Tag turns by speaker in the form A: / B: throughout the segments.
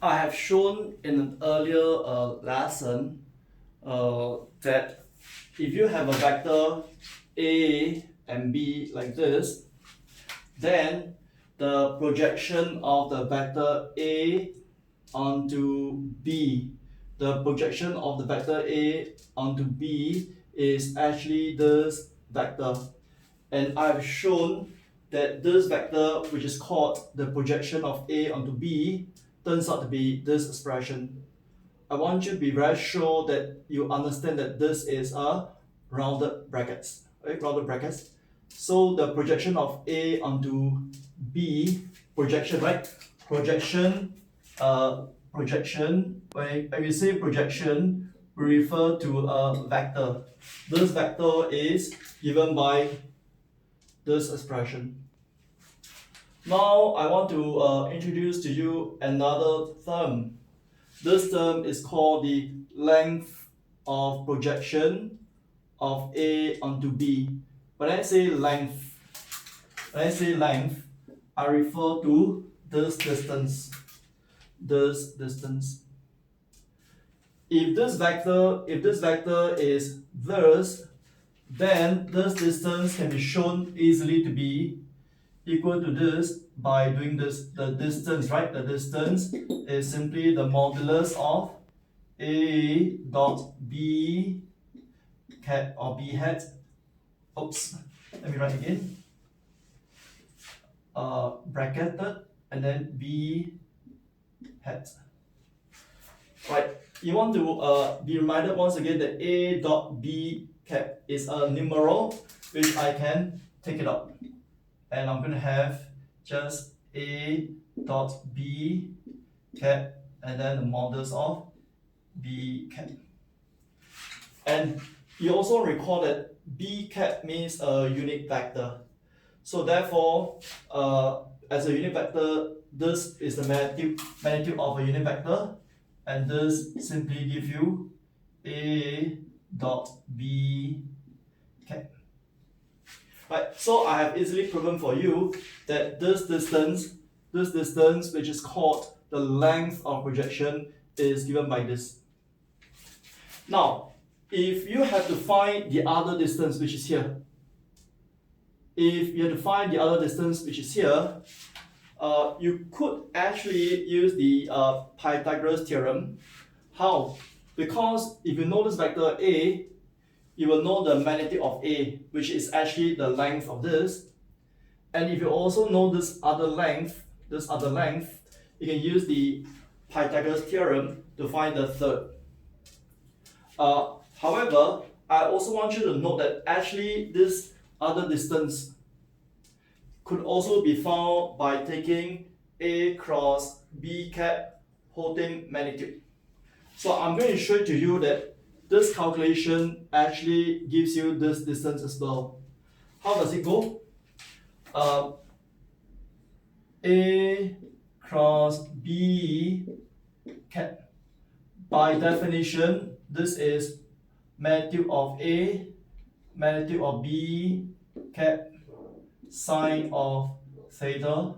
A: I have shown in an earlier lesson that if you have a vector A and B like this, then the projection of the vector A onto B, the projection of the vector A onto B is actually this vector. And I've shown that this vector, which is called the projection of A onto B, turns out to be this expression. I want you to be very sure that you understand that this is a rounded brackets, right? Rounded brackets. So the projection of A onto B, projection, right? Projection, projection. When we say projection, we refer to a vector. This vector is given by this expression. Now I want to introduce to you another term. This term is called the length of projection of A onto B. When I say length, I refer to this distance. This distance. If this vector is this, then this distance can be shown easily to be equal to this by doing this. The distance, right? The distance is simply the modulus of A dot B cat or B hat. Oops, let me write again. Bracketed and then B hat. Right. You want to be reminded once again that A dot B cap is a numeral which I can take it out. And I'm going to have just A dot B cap and then the modulus of B cap. And you also recall that B cap means a unit vector. So therefore, as a unit vector, this is the magnitude of a unit vector, and this simply gives you A dot B cap. Right, so I have easily proven for you that this distance which is called the length of projection is given by this. Now, if you have to find the other distance which is here, you could actually use the Pythagoras theorem. How? Because if you know this vector A, you will know the magnitude of A, which is actually the length of this. And if you also know this other length, you can use the Pythagoras theorem to find the third. However, I also want you to note that actually this other distance could also be found by taking A cross B cap holding magnitude. So I'm going to show it to you that this calculation actually gives you this distance as well. How does it go? A cross B cap. By definition, this is magnitude of A, magnitude of B cap, sine of theta,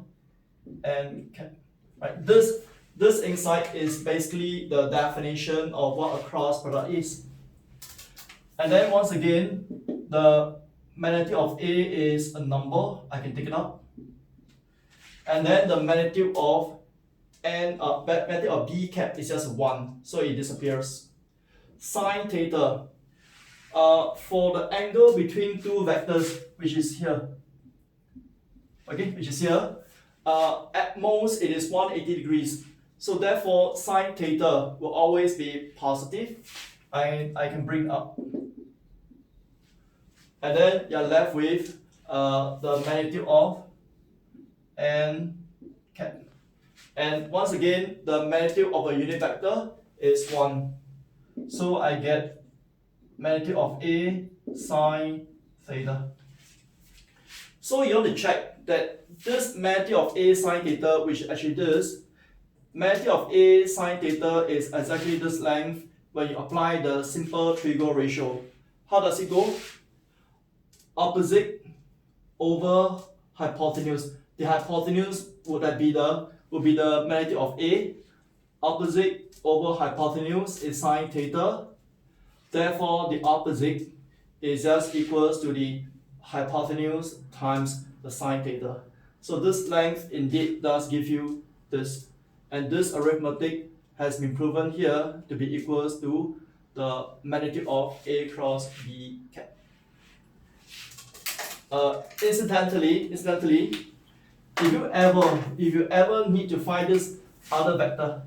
A: and cap. Right? This insight is basically the definition of what a cross product is. And then once again, the magnitude of A is a number. I can take it out. And then the magnitude of magnitude of B cap is just 1, so it disappears. Sine theta. For the angle between two vectors, which is here, at most it is 180 degrees. So therefore, sine theta will always be positive. I can bring up. And then you're left with the magnitude of n cap. And once again, the magnitude of a unit vector is 1. So I get magnitude of A sine theta. So you want to check that this magnitude of A sine theta, which actually this, magnitude of A sine theta is exactly this length when you apply the simple trigo ratio. How does it go? Opposite over hypotenuse. The hypotenuse would be the magnitude of A. opposite over hypotenuse is sine theta. Therefore, the opposite is just equals to the hypotenuse times the sine theta. So this length indeed does give you this. And this arithmetic has been proven here to be equals to the magnitude of A cross B cap. Incidentally, if you ever need to find this other vector,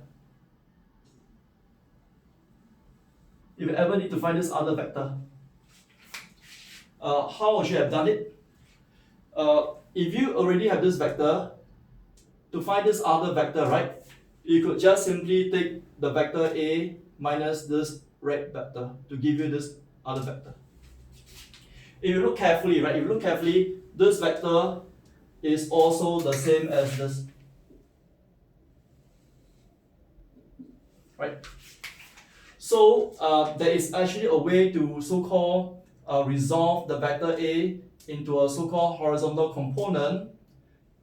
A: how would you have done it? If you already have this vector, to find this other vector, right, you could just simply take the vector A minus this red vector to give you this other vector. If you look carefully, right, this vector is also the same as this. Right? So there is actually a way to so-called resolve the vector A into a so-called horizontal component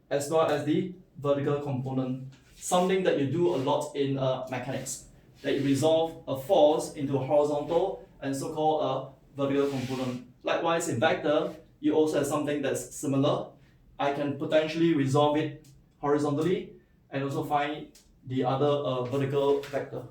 A: as well as the vertical component. Something that you do a lot in mechanics. That you resolve a force into a horizontal and so-called a vertical component. Likewise, in vector, you also have something that's similar. I can potentially resolve it horizontally and also find the other vertical vector.